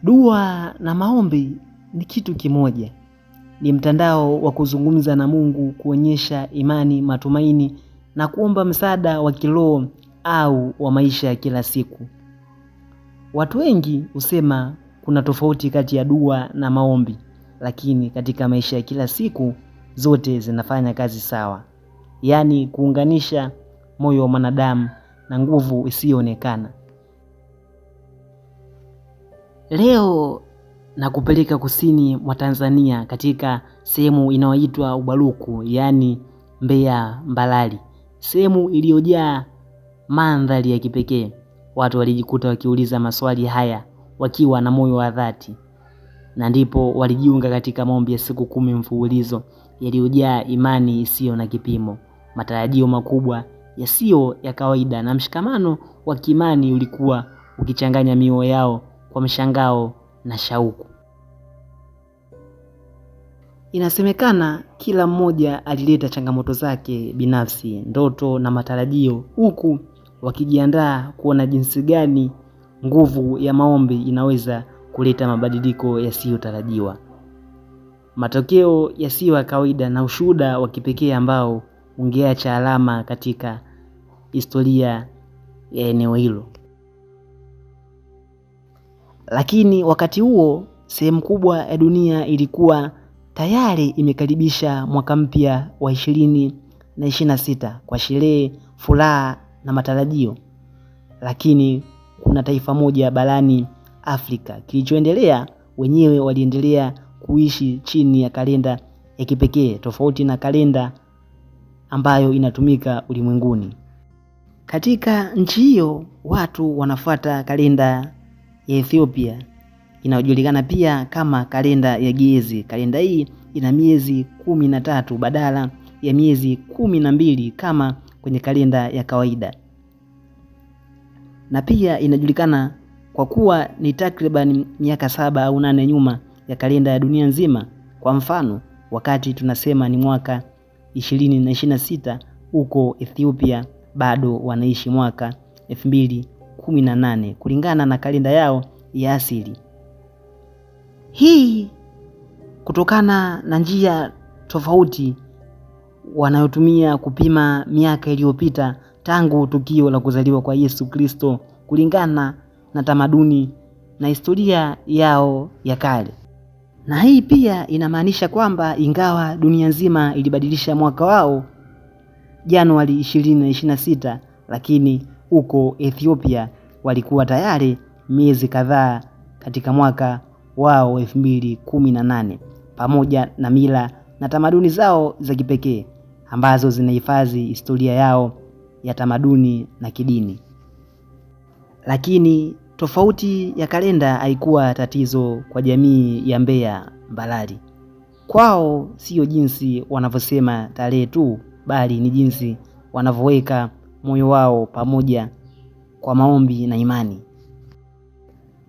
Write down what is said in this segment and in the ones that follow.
Dua na maombi ni kitu kimoja. Ni mtandao wa kuzungumza na Mungu, kuonyesha imani, matumaini na kuomba msaada wa kiroho au wa maisha ya kila siku. Watu wengi husema kuna tofauti kati ya dua na maombi, lakini katika maisha ya kila siku zote zinafanya kazi sawa. Yaani kuunganisha moyo wa mwanadamu na nguvu isiyoonekana. Leo nakupeleka kusini mwa Tanzania katika sehemu inayoitwa Ubaruku, yaani Mbeya Mbalali. Sehemu iliyojaa mandhari ya kipekee. Watu walijikuta wakiuliza maswali haya wakiwa na moyo wa dhati. Na ndipo walijiunga katika maombi ya siku 10 mfululizo yaliyojaa imani isiyo na kipimo, matarajio makubwa yasiyo ya kawaida na mshikamano wa kiimani ulikuwa ukichanganya mioyo yao kwa mshangao na shauku. Inasemekana kila mmoja alileta changamoto zake binafsi, ndoto na matarajio, huku wakijiandaa kuona jinsi gani nguvu ya maombi inaweza kuleta mabadiliko yasiyotarajiwa, matokeo yasiyo ya kawaida na ushuhuda wa kipekee ambao ungeacha alama katika historia ya eneo hilo. Lakini wakati huo sehemu kubwa ya dunia ilikuwa tayari imekaribisha mwaka mpya wa 2026 kwa sherehe, furaha na matarajio. Lakini kuna taifa moja barani Afrika kilichoendelea, wenyewe waliendelea kuishi chini ya kalenda ya kipekee tofauti na kalenda ambayo inatumika ulimwenguni. Katika nchi hiyo watu wanafuata kalenda ya Ethiopia inayojulikana pia kama kalenda ya Giezi. Kalenda hii ina miezi 13 badala ya miezi 12 kama kwenye kalenda ya kawaida. Na pia inajulikana kwa kuwa ni takriban miaka 7 au 8 nyuma ya kalenda ya dunia nzima. Kwa mfano, wakati tunasema ni mwaka 2026, huko Ethiopia bado wanaishi mwaka 2018 kulingana na kalenda yao ya asili. Hii kutokana na njia tofauti wanayotumia kupima miaka iliyopita tangu tukio la kuzaliwa kwa Yesu Kristo kulingana na tamaduni na historia yao ya kale. Na hii pia inamaanisha kwamba ingawa dunia nzima ilibadilisha mwaka wao Januari 2026, lakini huko Ethiopia walikuwa tayari miezi kadhaa katika mwaka wao 2018, pamoja na mila na tamaduni zao za kipekee ambazo zinahifadhi historia yao ya tamaduni na kidini. Lakini tofauti ya kalenda haikuwa tatizo kwa jamii ya Mbeya Mbalali. Kwao sio jinsi wanavyosema tarehe tu, bali ni jinsi wanavyoweka moyo wao pamoja kwa maombi na imani.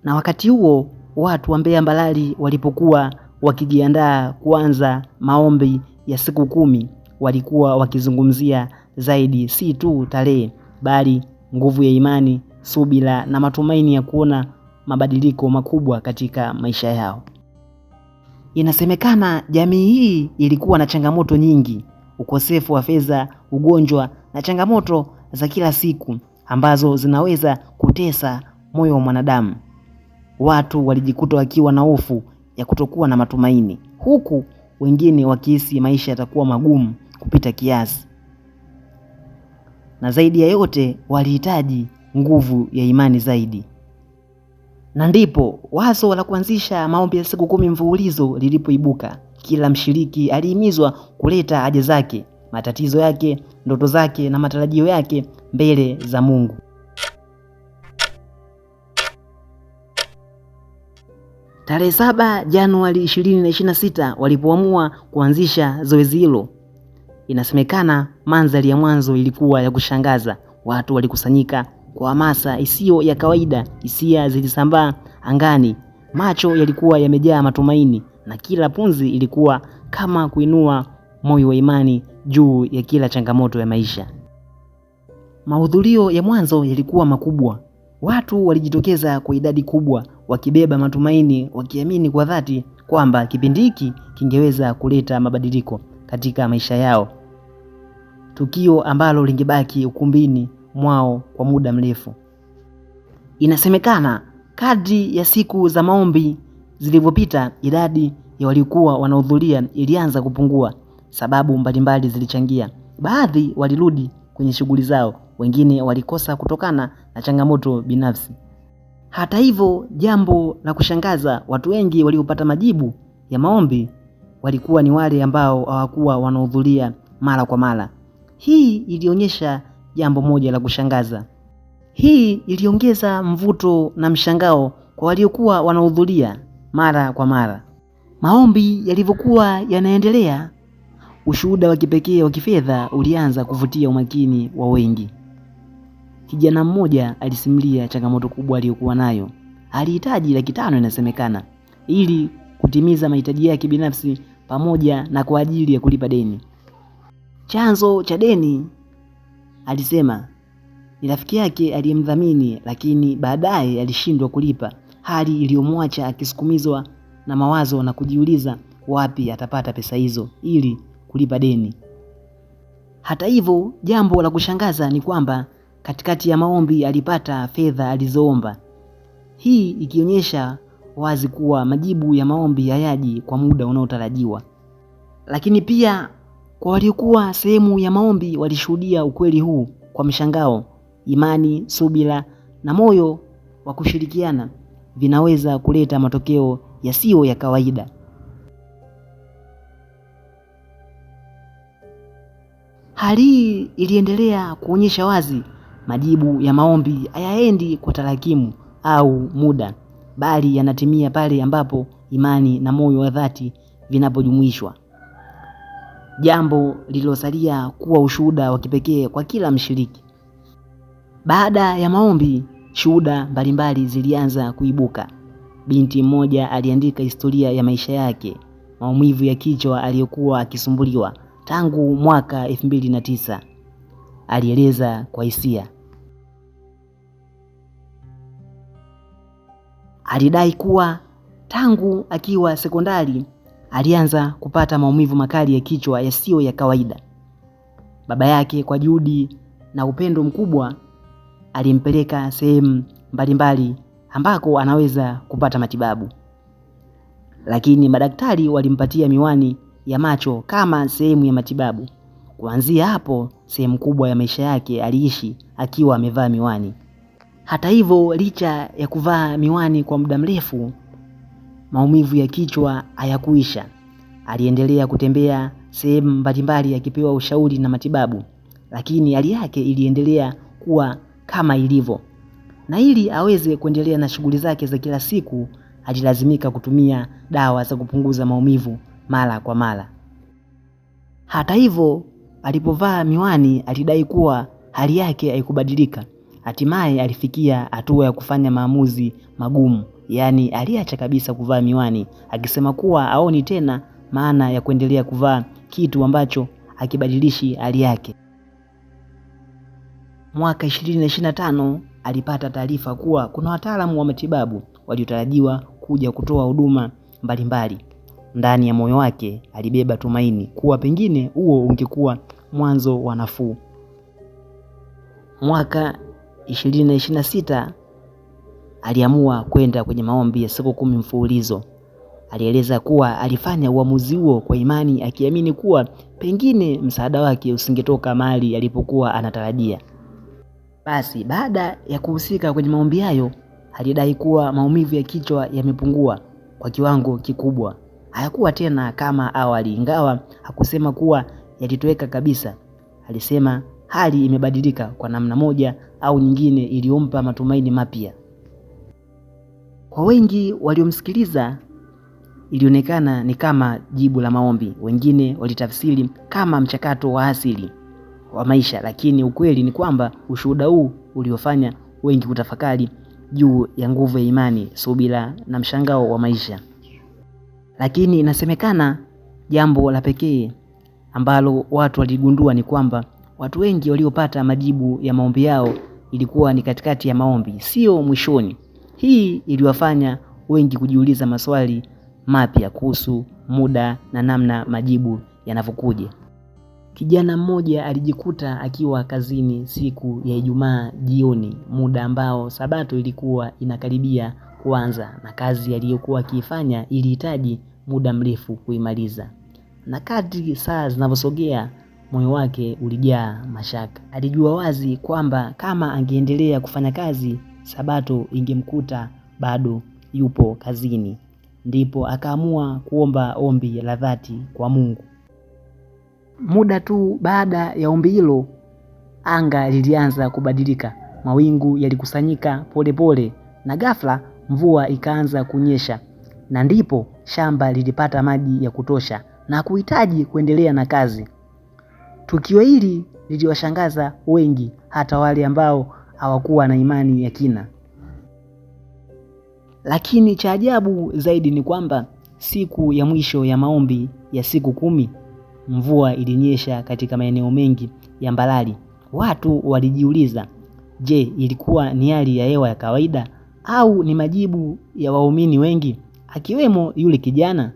Na wakati huo watu wa Mbeya Mbalali walipokuwa wakijiandaa kuanza maombi ya siku 10, walikuwa wakizungumzia zaidi si tu tarehe, bali nguvu ya imani, subira na matumaini ya kuona mabadiliko makubwa katika maisha yao. Inasemekana jamii hii ilikuwa na changamoto nyingi, ukosefu wa fedha, ugonjwa na changamoto za kila siku ambazo zinaweza kutesa moyo wa mwanadamu. Watu walijikuta wakiwa na hofu ya kutokuwa na matumaini, huku wengine wakihisi maisha yatakuwa magumu kupita kiasi. Na zaidi ya yote walihitaji nguvu ya imani zaidi. Na ndipo wazo la kuanzisha maombi ya siku 10 mfululizo lilipoibuka. Kila mshiriki alihimizwa kuleta haja zake, matatizo yake, ndoto zake na matarajio yake mbele za Mungu. Tarehe 7 Januari 2026 walipoamua kuanzisha zoezi hilo, inasemekana mandhari ya mwanzo ilikuwa ya kushangaza. Watu walikusanyika kwa hamasa isiyo ya kawaida, hisia zilisambaa angani, macho yalikuwa yamejaa matumaini na kila pumzi ilikuwa kama kuinua moyo wa imani juu ya kila changamoto ya maisha. Mahudhurio ya mwanzo yalikuwa makubwa. Watu walijitokeza kwa idadi kubwa, wakibeba matumaini, wakiamini kwa dhati kwamba kipindi hiki kingeweza kuleta mabadiliko katika maisha yao, tukio ambalo lingebaki ukumbini mwao kwa muda mrefu. Inasemekana kadri ya siku za maombi zilivyopita, idadi ya waliokuwa wanahudhuria ilianza kupungua. Sababu mbalimbali zilichangia. Baadhi walirudi kwenye shughuli zao, wengine walikosa kutokana na changamoto binafsi. Hata hivyo, jambo la kushangaza, watu wengi waliopata majibu ya maombi walikuwa ni wale ambao hawakuwa wanahudhuria mara kwa mara. Hii ilionyesha jambo moja la kushangaza. Hii iliongeza mvuto na mshangao kwa waliokuwa wanahudhuria mara kwa mara. Maombi yalivyokuwa yanaendelea, ushuhuda wa kipekee wa kifedha ulianza kuvutia umakini wa wengi. Kijana mmoja alisimulia changamoto kubwa aliyokuwa nayo. Alihitaji $500 inasemekana, ili kutimiza mahitaji yake binafsi pamoja na kwa ajili ya kulipa deni. Chanzo cha deni, alisema, ni rafiki yake aliyemdhamini, lakini baadaye alishindwa kulipa, hali iliyomwacha akisukumizwa na mawazo na kujiuliza wapi atapata pesa hizo ili kulipa deni. Hata hivyo, jambo la kushangaza ni kwamba katikati ya maombi alipata fedha alizoomba. Hii ikionyesha wazi kuwa majibu ya maombi hayaji kwa muda unaotarajiwa. Lakini pia kwa waliokuwa sehemu ya maombi walishuhudia ukweli huu kwa mshangao. Imani, subira na moyo wa kushirikiana vinaweza kuleta matokeo yasiyo ya kawaida. Hali hii iliendelea kuonyesha wazi majibu ya maombi hayaendi kwa tarakimu au muda, bali yanatimia pale ambapo imani na moyo wa dhati vinapojumuishwa. Jambo lililosalia kuwa ushuhuda wa kipekee kwa kila mshiriki. Baada ya maombi, shuhuda mbalimbali zilianza kuibuka. Binti mmoja aliandika historia ya maisha yake, maumivu ya kichwa aliyokuwa akisumbuliwa tangu mwaka 2009. Alieleza kwa hisia. Alidai kuwa tangu akiwa sekondari alianza kupata maumivu makali ya kichwa yasiyo ya kawaida. Baba yake kwa juhudi na upendo mkubwa alimpeleka sehemu mbalimbali ambako anaweza kupata matibabu. Lakini madaktari walimpatia miwani ya macho kama sehemu ya matibabu. Kuanzia hapo, sehemu kubwa ya maisha yake aliishi akiwa amevaa miwani. Hata hivyo, licha ya kuvaa miwani kwa muda mrefu, maumivu ya kichwa hayakuisha. Aliendelea kutembea sehemu mbalimbali akipewa ushauri na matibabu, lakini hali yake iliendelea kuwa kama ilivyo. Na ili aweze kuendelea na shughuli zake za kila siku, alilazimika kutumia dawa za kupunguza maumivu mara kwa mara. Hata hivyo, alipovaa miwani alidai kuwa hali yake haikubadilika. Hatimaye alifikia hatua ya kufanya maamuzi magumu, yaani aliacha kabisa kuvaa miwani, akisema kuwa haoni tena maana ya kuendelea kuvaa kitu ambacho hakibadilishi hali yake. Mwaka 2025 alipata taarifa kuwa kuna wataalamu wa matibabu waliotarajiwa kuja kutoa huduma mbalimbali. Ndani ya moyo wake alibeba tumaini kuwa pengine huo ungekuwa mwanzo wa nafuu. Mwaka 2026 aliamua kwenda kwenye maombi ya siku 10 mfululizo. Alieleza kuwa alifanya uamuzi huo kwa imani, akiamini kuwa pengine msaada wake usingetoka mahali alipokuwa anatarajia. Basi baada ya kuhusika kwenye maombi hayo, alidai kuwa maumivu ya kichwa yamepungua kwa kiwango kikubwa. Hayakuwa tena kama awali, ingawa hakusema kuwa yalitoweka kabisa. Alisema hali imebadilika kwa namna moja au nyingine iliyompa matumaini mapya. Kwa wengi waliomsikiliza, ilionekana ni kama jibu la maombi. Wengine walitafsiri kama mchakato wa asili wa maisha, lakini ukweli ni kwamba ushuhuda huu uliofanya wengi kutafakari juu ya nguvu ya imani, subira na mshangao wa maisha. Lakini inasemekana jambo la pekee ambalo watu waligundua ni kwamba watu wengi waliopata majibu ya maombi yao ilikuwa ni katikati ya maombi, sio mwishoni. Hii iliwafanya wengi kujiuliza maswali mapya kuhusu muda na namna majibu yanavyokuja. Kijana mmoja alijikuta akiwa kazini siku ya Ijumaa jioni, muda ambao Sabato ilikuwa inakaribia kuanza, na kazi aliyokuwa akiifanya ilihitaji muda mrefu kuimaliza. Na kadri saa zinavyosogea, moyo wake ulijaa mashaka. Alijua wazi kwamba kama angeendelea kufanya kazi, Sabato ingemkuta bado yupo kazini. Ndipo akaamua kuomba ombi la dhati kwa Mungu. Muda tu baada ya ombi hilo, anga lilianza kubadilika. Mawingu yalikusanyika polepole na ghafla mvua ikaanza kunyesha, na ndipo shamba lilipata maji ya kutosha na kuhitaji kuendelea na kazi. Tukio hili liliwashangaza wengi, hata wale ambao hawakuwa na imani ya kina. Lakini cha ajabu zaidi ni kwamba siku ya mwisho ya maombi ya siku 10, mvua ilinyesha katika maeneo mengi ya Mbalali. Watu walijiuliza, je, ilikuwa ni hali ya hewa ya kawaida au ni majibu ya waumini wengi, akiwemo yule kijana?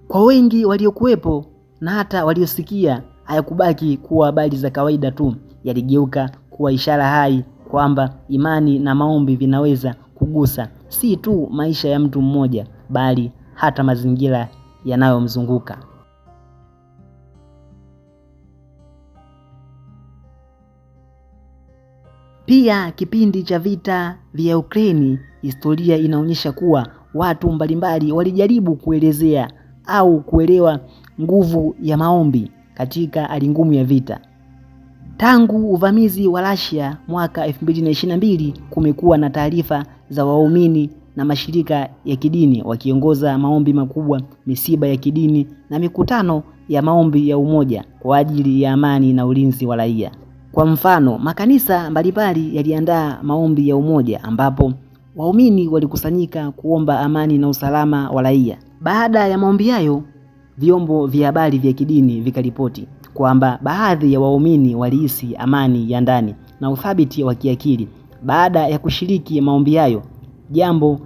Kwa wengi waliokuwepo na hata waliosikia, hayakubaki kuwa habari za kawaida tu, yaligeuka kuwa ishara hai kwamba imani na maombi vinaweza kugusa si tu maisha ya mtu mmoja, bali hata mazingira yanayomzunguka. Pia kipindi cha vita vya Ukraine, historia inaonyesha kuwa watu mbalimbali walijaribu kuelezea au kuelewa nguvu ya maombi katika hali ngumu ya vita. Tangu uvamizi wa Russia mwaka 2022, kumekuwa na taarifa za waumini na mashirika ya kidini wakiongoza maombi makubwa, misiba ya kidini na mikutano ya maombi ya umoja kwa ajili ya amani na ulinzi wa raia. Kwa mfano, makanisa mbalimbali yaliandaa maombi ya umoja ambapo waumini walikusanyika kuomba amani na usalama wa raia. Baada ya maombi hayo, vyombo vya habari vya kidini vikaripoti kwamba baadhi ya waumini walihisi amani ya ndani na uthabiti wa kiakili baada ya kushiriki maombi hayo, jambo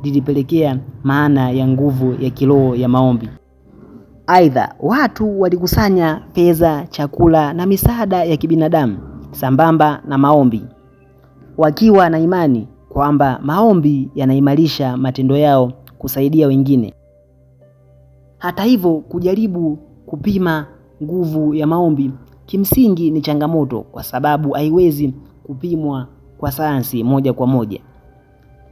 lilipelekea maana ya nguvu ya kiroho ya maombi. Aidha, watu walikusanya fedha, chakula na misaada ya kibinadamu sambamba na maombi, wakiwa na imani kwamba maombi yanaimarisha matendo yao kusaidia wengine. Hata hivyo, kujaribu kupima nguvu ya maombi kimsingi ni changamoto, kwa sababu haiwezi kupimwa kwa sayansi moja kwa moja.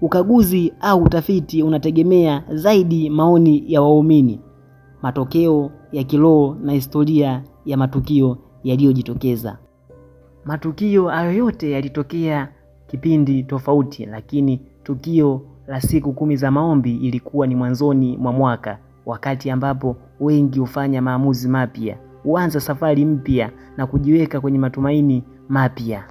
Ukaguzi au utafiti unategemea zaidi maoni ya waumini, matokeo ya kiroho na historia ya matukio yaliyojitokeza. Matukio hayo yote yalitokea kipindi tofauti, lakini tukio la siku 10 za maombi ilikuwa ni mwanzoni mwa mwaka, wakati ambapo wengi hufanya maamuzi mapya, huanza safari mpya na kujiweka kwenye matumaini mapya.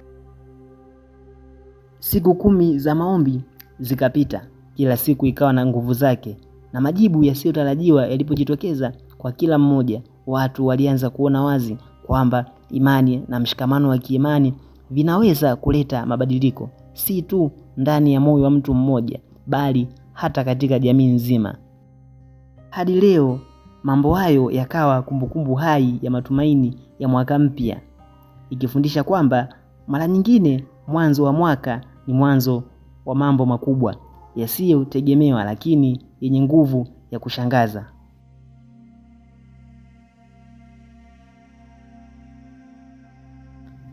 Siku 10 za maombi zikapita, kila siku ikawa na nguvu zake, na majibu yasiyotarajiwa yalipojitokeza kwa kila mmoja, watu walianza kuona wazi kwamba imani na mshikamano wa kiimani vinaweza kuleta mabadiliko, si tu ndani ya moyo wa mtu mmoja, bali hata katika jamii nzima. Hadi leo mambo hayo yakawa kumbukumbu hai ya matumaini ya mwaka mpya, ikifundisha kwamba mara nyingine mwanzo wa mwaka ni mwanzo wa mambo makubwa yasiyotegemewa, lakini yenye nguvu ya kushangaza.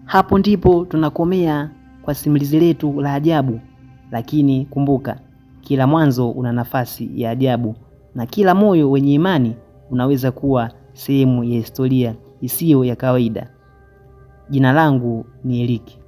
Hapo ndipo tunakomea kwa simulizi letu la ajabu, lakini kumbuka, kila mwanzo una nafasi ya ajabu, na kila moyo wenye imani unaweza kuwa sehemu ya historia isiyo ya kawaida. Jina langu ni Eric.